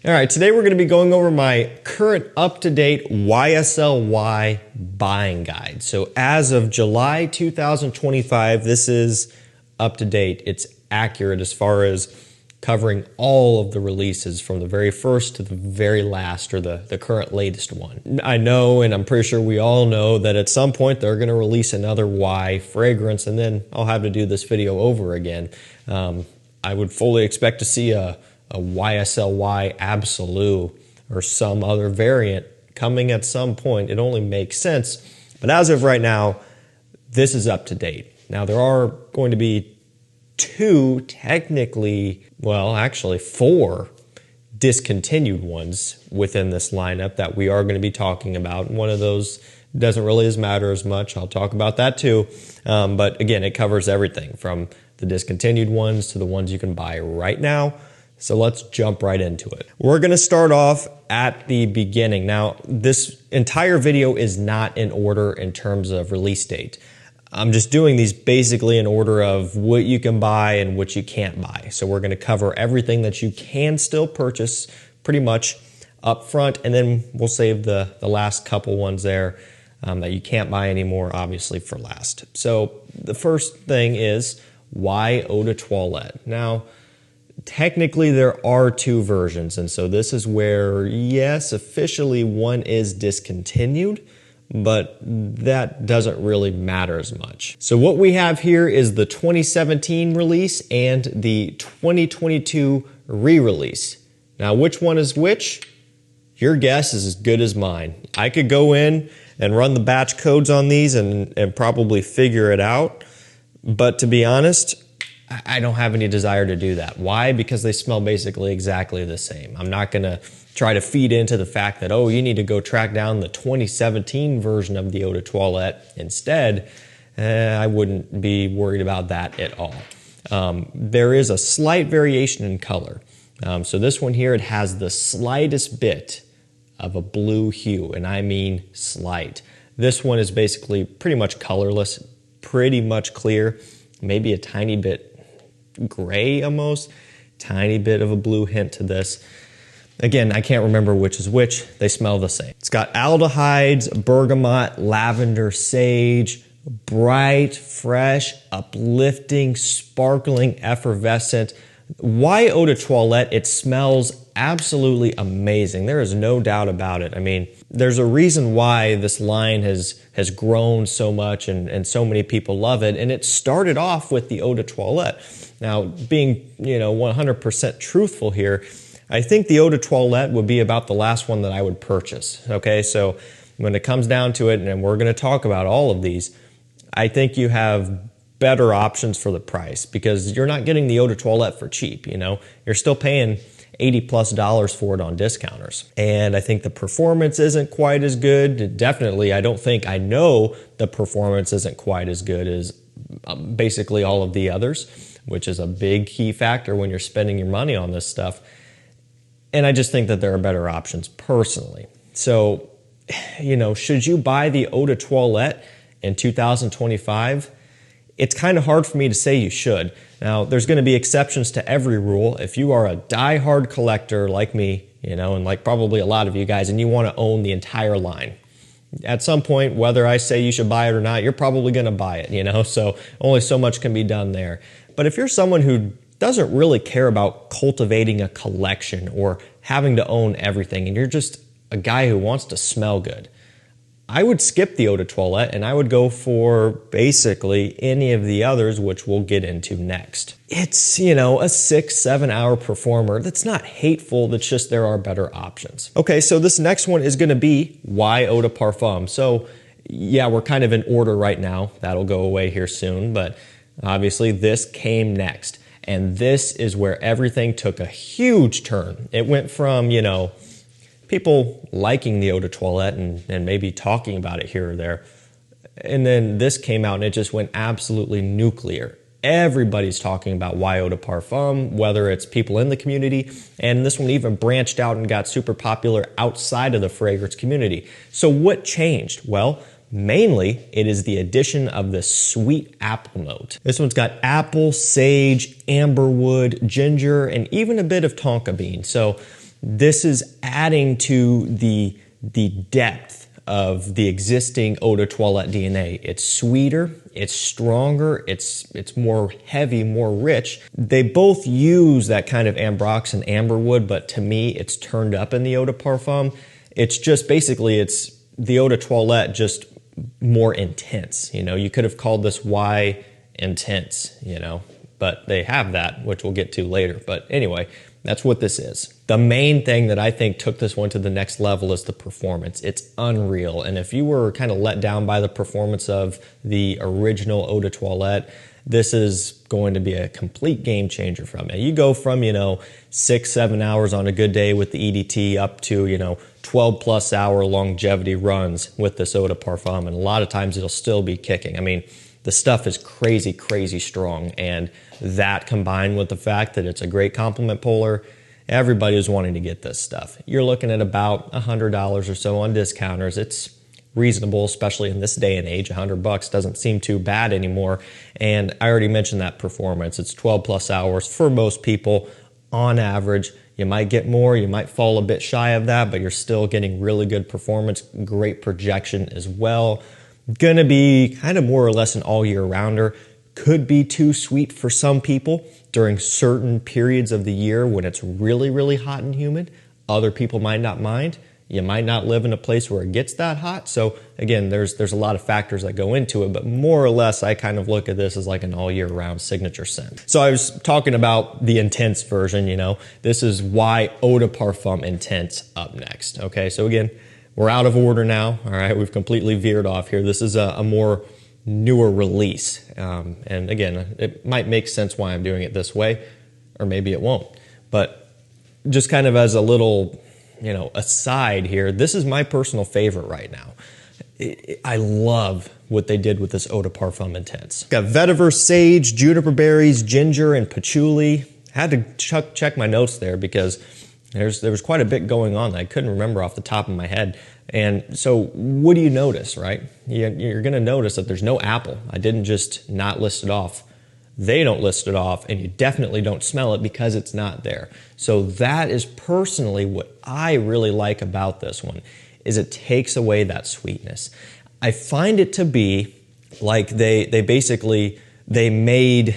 All right, today we're going to be going over my current up-to-date YSL buying guide. So as of July 2025, this is up-to-date. It's accurate as far as covering all of the releases from the very first to the very last, or the current latest one. I know, and I'm pretty sure we all know, that at some point they're going to release another Y fragrance, and then I'll have to do this video over again. I would fully expect to see a YSL Y Absolute or some other variant coming at some point. It only makes sense. But as of right now, this is up to date. Now, there are going to be two, technically, well, actually four discontinued ones within this lineup that we are going to be talking about. One of those doesn't really matter as much. I'll talk about that too. But again, it covers everything from the discontinued ones to the ones you can buy right now. So let's jump right into it. We're going to start off at the beginning. Now, this entire video is not in order in terms of release date. I'm just doing these basically in order of what you can buy and what you can't buy. So we're going to cover everything that you can still purchase pretty much up front, and then we'll save the last couple ones there that you can't buy anymore, obviously, for last. So the first thing is, why Eau de Toilette? Now, technically, there are two versions, and so this is where, yes, officially one is discontinued, but that doesn't really matter as much. So what we have here is the 2017 release and the 2022 re-release. Now, which one is which? Your guess is as good as mine. I could go in and run the batch codes on these and probably figure it out, but to be honest, I don't have any desire to do that. Why? Because they smell basically exactly the same. I'm not going to try to feed into the fact that, oh, you need to go track down the 2017 version of the Eau de Toilette instead. I wouldn't be worried about that at all. There is a slight variation in color. So this one here, it has the slightest bit of a blue hue, and I mean slight. This one is basically pretty much colorless, pretty much clear, maybe a tiny bit gray almost, tiny bit of a blue hint to this. Again, I can't remember which is which. They smell the same. It's got aldehydes, bergamot, lavender, sage, bright, fresh, uplifting, sparkling, effervescent. Why Eau de Toilette? It smells absolutely amazing. There is no doubt about it. I mean, there's a reason why this line has grown so much and so many people love it. And it started off with the Eau de Toilette. Now, being 100% truthful here, I think the Eau de Toilette would be about the last one that I would purchase. Okay, so when it comes down to it, and we're going to talk about all of these, I think you have better options for the price, because you're not getting the Eau de Toilette for cheap. You're still paying $80+ for it on discounters. And I think the performance isn't quite as good. Definitely, I know the performance isn't quite as good as basically all of the others, which is a big key factor when you're spending your money on this stuff. And I just think that there are better options personally. So, should you buy the Eau de Toilette in 2025? It's kind of hard for me to say you should. Now, there's going to be exceptions to every rule. If you are a die-hard collector like me, and like probably a lot of you guys, and you want to own the entire line, at some point, whether I say you should buy it or not, you're probably going to buy it, so only so much can be done there. But if you're someone who doesn't really care about cultivating a collection or having to own everything, and you're just a guy who wants to smell good, I would skip the Eau de Toilette and I would go for basically any of the others, which we'll get into next. It's, a 6-7 hour performer. That's not hateful. That's just there are better options. Okay, so this next one is going to be why Eau de Parfum. So yeah, we're kind of in order right now. That'll go away here soon, but obviously this came next. And this is where everything took a huge turn. It went from, people liking the Eau de Toilette and maybe talking about it here or there. And then this came out and it just went absolutely nuclear. Everybody's talking about why Eau de Parfum, whether it's people in the community, and this one even branched out and got super popular outside of the fragrance community. So what changed? Well, mainly, it is the addition of the sweet apple note. This one's got apple, sage, amberwood, ginger, and even a bit of tonka bean. So this is adding to the depth of the existing Eau de Toilette DNA. It's sweeter, it's stronger, it's more heavy, more rich. They both use that kind of ambroxan amberwood, but to me, it's turned up in the Eau de Parfum. It's just basically, it's the Eau de Toilette just more intense. You know, you could have called this Y Intense, you know, but they have that, which we'll get to later. But anyway, that's what this is. The main thing that I think took this one to the next level is the performance. It's unreal. And if you were kind of let down by the performance of the original Eau de Toilette, this is going to be a complete game changer from it. You go from, 6-7 hours on a good day with the EDT up to, 12+ hour longevity runs with this Eau de Parfum. And a lot of times it'll still be kicking. I mean, the stuff is crazy, crazy strong. And that combined with the fact that it's a great compliment puller, everybody is wanting to get this stuff. You're looking at about $100 or so on discounters. It's reasonable, especially in this day and age. $100 doesn't seem too bad anymore. And I already mentioned that performance. It's 12+ hours for most people on average. You might get more, you might fall a bit shy of that, but you're still getting really good performance, great projection as well. Gonna be kind of more or less an all year rounder. Could be too sweet for some people during certain periods of the year when it's really, really hot and humid. Other people might not mind. You might not live in a place where it gets that hot. So again, there's a lot of factors that go into it, but more or less, I kind of look at this as like an all year round signature scent. So I was talking about the intense version, this is why Eau de Parfum Intense up next. Okay, so again, we're out of order now. All right, we've completely veered off here. This is a more newer release. And again, it might make sense why I'm doing it this way, or maybe it won't. But just kind of as a little, aside here, this is my personal favorite right now. I love what they did with this Eau de Parfum Intense. Got vetiver, sage, juniper berries, ginger, and patchouli. Had to check my notes there because there was quite a bit going on that I couldn't remember off the top of my head. And so what do you notice, right? You're going to notice that there's no apple. I didn't just not list it off. They don't list it off, and you definitely don't smell it because it's not there. So that is personally what I really like about this one, is it takes away that sweetness. I find it to be like they made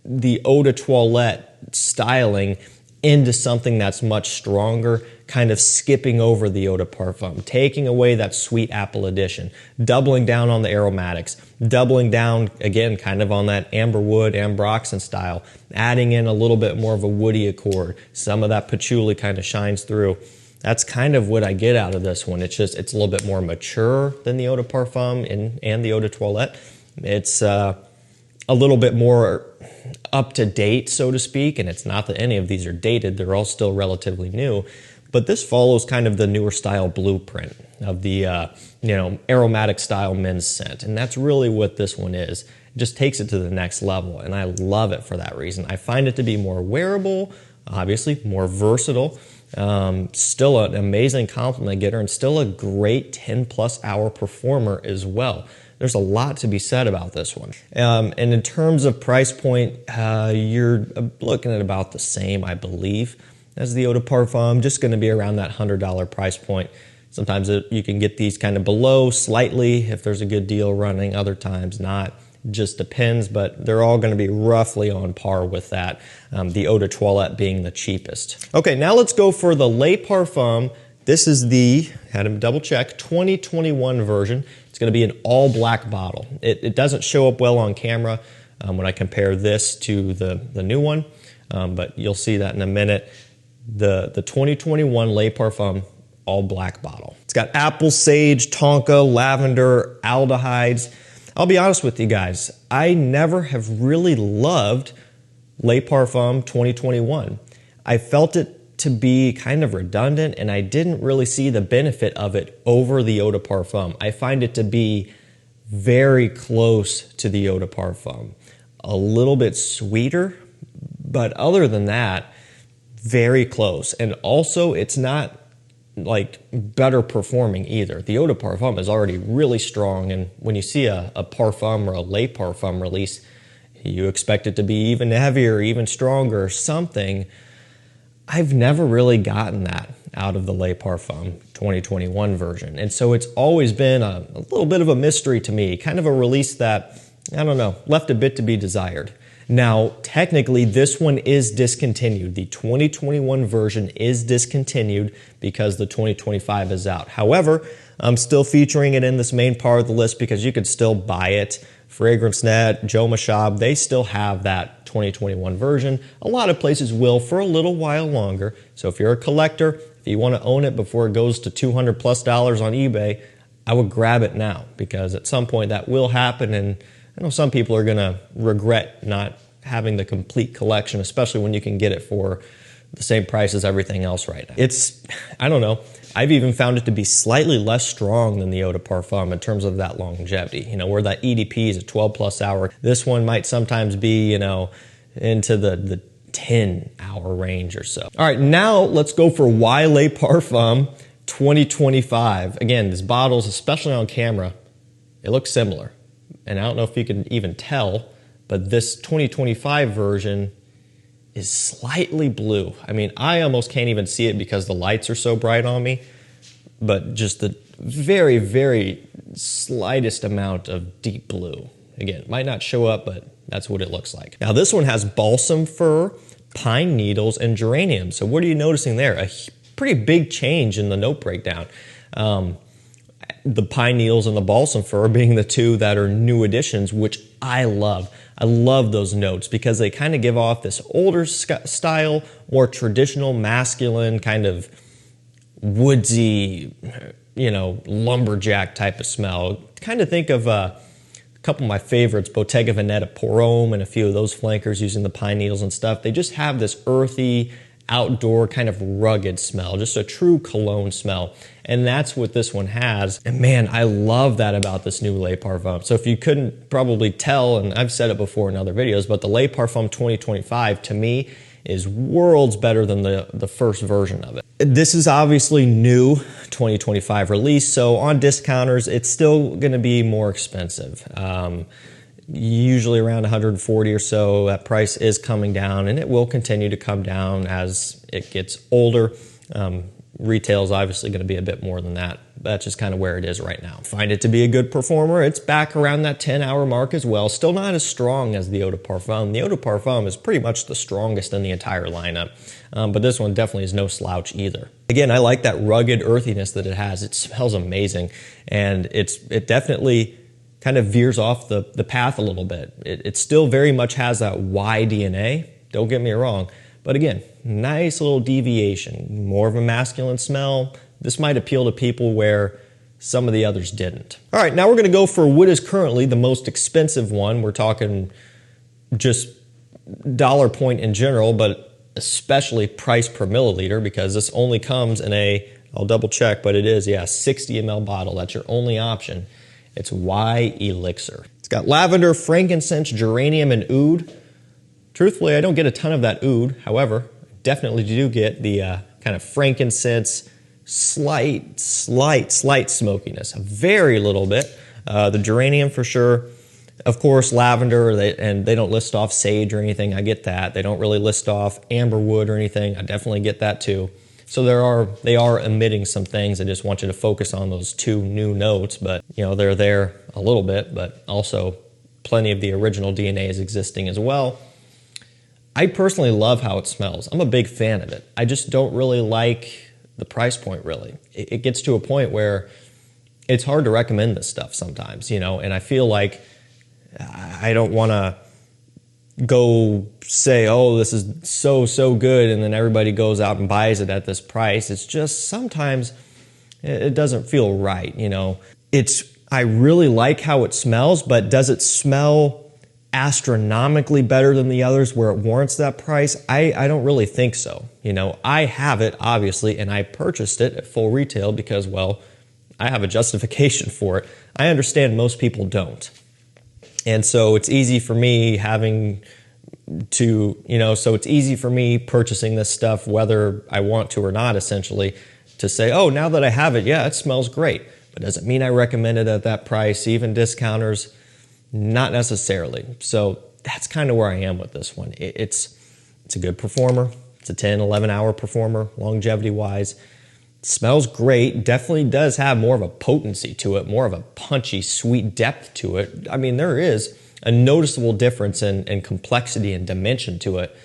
the Eau de Toilette styling into something that's much stronger, kind of skipping over the Eau de Parfum, taking away that sweet apple addition, doubling down on the aromatics, doubling down, again, kind of on that amberwood, ambroxan style, adding in a little bit more of a woody accord. Some of that patchouli kind of shines through. That's kind of what I get out of this one. It's a little bit more mature than the Eau de Parfum and the Eau de Toilette. It's a little bit more up to date, so to speak, and it's not that any of these are dated. They're all still relatively new, but this follows kind of the newer style blueprint of the aromatic style men's scent, and that's really what this one is. It just takes it to the next level, and I love it for that reason. I find it to be more wearable, obviously more versatile, still an amazing compliment getter, and still a great 10+ hour performer as well. There's a lot to be said about this one. And in terms of price point, you're looking at about the same, I believe, as the Eau de Parfum, just going to be around that $100 price point. Sometimes you can get these kind of below slightly if there's a good deal running, other times not. Just depends, but they're all going to be roughly on par with that, the Eau de Toilette being the cheapest. Okay, now let's go for the Le Parfum. This is the, had to double check, 2021 version. It's going to be an all black bottle. It doesn't show up well on camera when I compare this to the new one, but you'll see that in a minute. The 2021 Le Parfum all black bottle. It's got apple, sage, tonka, lavender, aldehydes. I'll be honest with you guys, I never have really loved Le Parfum 2021. I felt it to be kind of redundant, and I didn't really see the benefit of it over the Eau de Parfum. I find it to be very close to the Eau de Parfum. A little bit sweeter, but other than that, very close. And also, it's not like better performing either. The Eau de Parfum is already really strong, and when you see a Parfum or a Le Parfum release, you expect it to be even heavier, even stronger, something. I've never really gotten that out of the Le Parfum 2021 version. And so it's always been a little bit of a mystery to me, kind of a release that, I don't know, left a bit to be desired. Now, technically, this one is discontinued. The 2021 version is discontinued because the 2025 is out. However, I'm still featuring it in this main part of the list because you could still buy it. FragranceNet, Joe Mashab, they still have that 2021 version. A lot of places will for a little while longer. So if you're a collector, if you want to own it before it goes to $200+ on eBay, I would grab it now because at some point that will happen, and I know some people are going to regret not having the complete collection, especially when you can get it for the same price as everything else right now. It's, I don't know, I've even found it to be slightly less strong than the Eau de Parfum in terms of that longevity. You know, where that EDP is a 12+ hour, this one might sometimes be, you know, into the 10-hour range or so. All right, now let's go for Y Le Parfum 2025. Again, these bottles, especially on camera, it looks similar. And I don't know if you can even tell, but this 2025 version is slightly blue. I mean, I almost can't even see it because the lights are so bright on me, but just the very, very slightest amount of deep blue. Again, it might not show up, but that's what it looks like. Now, this one has balsam fir, pine needles, and geranium. So what are you noticing there? A pretty big change in the note breakdown. The pine needles and the balsam fir being the two that are new additions, which I love. I love those notes because they kind of give off this older style, more traditional, masculine, kind of woodsy, you know, lumberjack type of smell. Kind of think of a couple of my favorites, Bottega Veneta Pour Homme and a few of those flankers using the pine needles and stuff. They just have this earthy, outdoor kind of rugged smell, just a true cologne smell. And that's what this one has. And man, I love that about this new Le Parfum. So if you couldn't probably tell, and I've said it before in other videos, but the Le Parfum 2025 to me is worlds better than the first version of it. This is obviously new 2025 release, so on discounters, it's still gonna be more expensive. Usually around 140 or so. That price is coming down, and it will continue to come down as it gets older. Retail is obviously going to be a bit more than that. That's just kind of where it is right now. Find it to be a good performer. It's back around that 10-hour mark as well. Still not as strong as the Eau de Parfum. The Eau de Parfum is pretty much the strongest in the entire lineup, but this one definitely is no slouch either. Again, I like that rugged earthiness that it has. It smells amazing, and it definitely kind of veers off the path a little bit. It still very much has that Y DNA, don't get me wrong, but again, nice little deviation, more of a masculine smell. This might appeal to people where some of the others didn't. All right, now we're gonna go for what is currently the most expensive one. We're talking just dollar point in general, but especially price per milliliter, because this only comes in I'll double check, but it is, yeah, 60 ml bottle. That's your only option. It's Y Elixir. It's got lavender, frankincense, geranium, and oud. Truthfully, I don't get a ton of that oud. However, definitely do get the kind of frankincense, slight smokiness. A very little bit. The geranium for sure. Of course, lavender, and they don't list off sage or anything. I get that. They don't really list off amberwood or anything. I definitely get that too. So they are omitting some things. I just want you to focus on those two new notes, but you know, they're there a little bit, but also plenty of the original DNA is existing as well. I personally love how it smells. I'm a big fan of it. I just don't really like the price point, really. It gets to a point where it's hard to recommend this stuff sometimes, you know, and I feel like I don't want to go say, oh, this is so good, and then everybody goes out and buys it at this price. It's just sometimes it doesn't feel right, you know. I really like how it smells, but does it smell astronomically better than the others where it warrants that price? I don't really think so. You know, I have it, obviously, and I purchased it at full retail because, well, I have a justification for it. I understand most people don't. And so it's easy for me it's easy for me purchasing this stuff, whether I want to or not, essentially, to say, oh, now that I have it, yeah, it smells great. But does it mean I recommend it at that price? Even discounters, not necessarily. So that's kind of where I am with this one. It's a good performer. It's a 10, 11 hour performer, longevity wise. Smells great, definitely does have more of a potency to it, more of a punchy, sweet depth to it. I mean, there is a noticeable difference in complexity and dimension to it,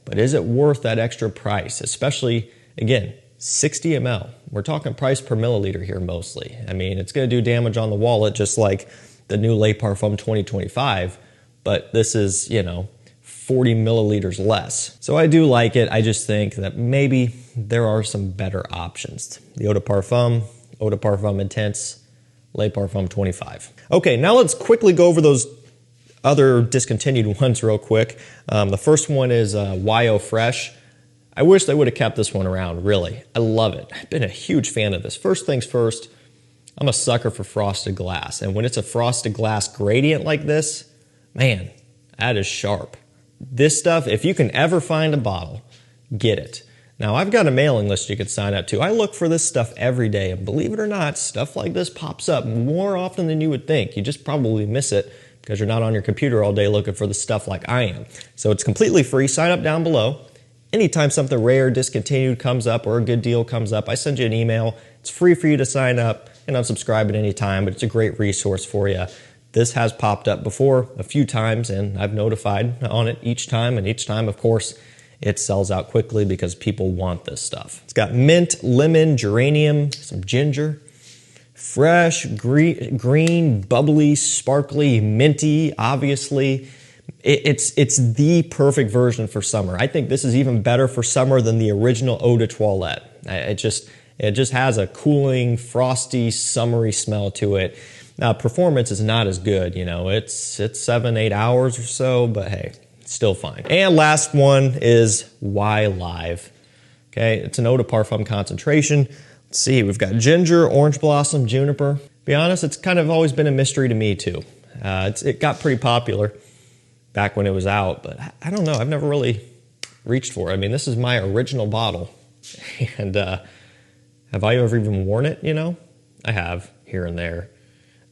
but is it worth that extra price? Especially, again, 60 ml. We're talking price per milliliter here mostly. I mean, it's gonna do damage on the wallet just like the new Eau de Parfum 2025, but this is, 40 milliliters less. So I do like it. I just think that maybe there are some better options. The Eau de Parfum, Eau de Parfum Intense, Eau de Parfum 25. Okay, now let's quickly go over those other discontinued ones real quick. The first one is YO Fresh. I wish they would have kept this one around, really. I love it. I've been a huge fan of this. First things first, I'm a sucker for frosted glass. And when it's a frosted glass gradient like this, man, that is sharp. This stuff, if you can ever find a bottle, get it. Now, I've got a mailing list you could sign up to. I look for this stuff every day, and believe it or not, stuff like this pops up more often than you would think. You just probably miss it because you're not on your computer all day looking for the stuff like I am. So it's completely free. Sign up down below. Anytime something rare, discontinued comes up or a good deal comes up, I send you an email. It's free for you to sign up and unsubscribe at any time, but it's a great resource for you. This has popped up before a few times, and I've notified on it each time, and each time, of course, it sells out quickly because people want this stuff. It's got mint, lemon, geranium, some ginger, fresh, green, bubbly, sparkly, minty, obviously. It's the perfect version for summer. I think this is even better for summer than the original Eau de Toilette. It just has a cooling, frosty, summery smell to it. Now, performance is not as good, it's 7-8 hours or so, but hey, it's still fine. And last one is Y Live. Okay, it's an Eau de Parfum concentration. Let's see, we've got ginger, orange blossom, juniper. To be honest, it's kind of always been a mystery to me too. It got pretty popular back when it was out, but I don't know, I've never really reached for it. I mean, this is my original bottle, and have I ever even worn it, I have, here and there.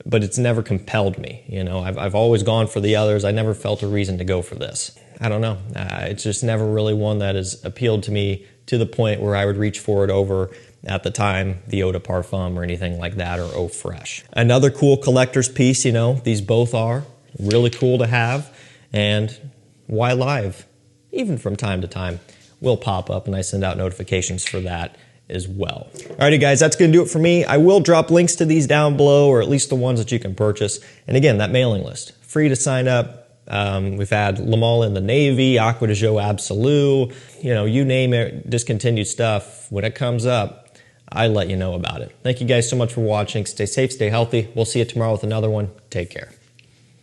But it's never compelled me, I've always gone for the others. I never felt a reason to go for this. I don't know. It's just never really one that has appealed to me to the point where I would reach for it over, at the time, the Eau de Parfum or anything like that, or Eau Fresh. Another cool collector's piece, these both are really cool to have. And Y Live, even from time to time, will pop up, and I send out notifications for that as well. Alrighty guys, that's going to do it for me. I will drop links to these down below, or at least the ones that you can purchase. And again, that mailing list, free to sign up. We've had Le Male in the Navy, Aqua de Joe Absolute, you name it, discontinued stuff. When it comes up, I let you know about it. Thank you guys so much for watching. Stay safe, stay healthy. We'll see you tomorrow with another one. Take care.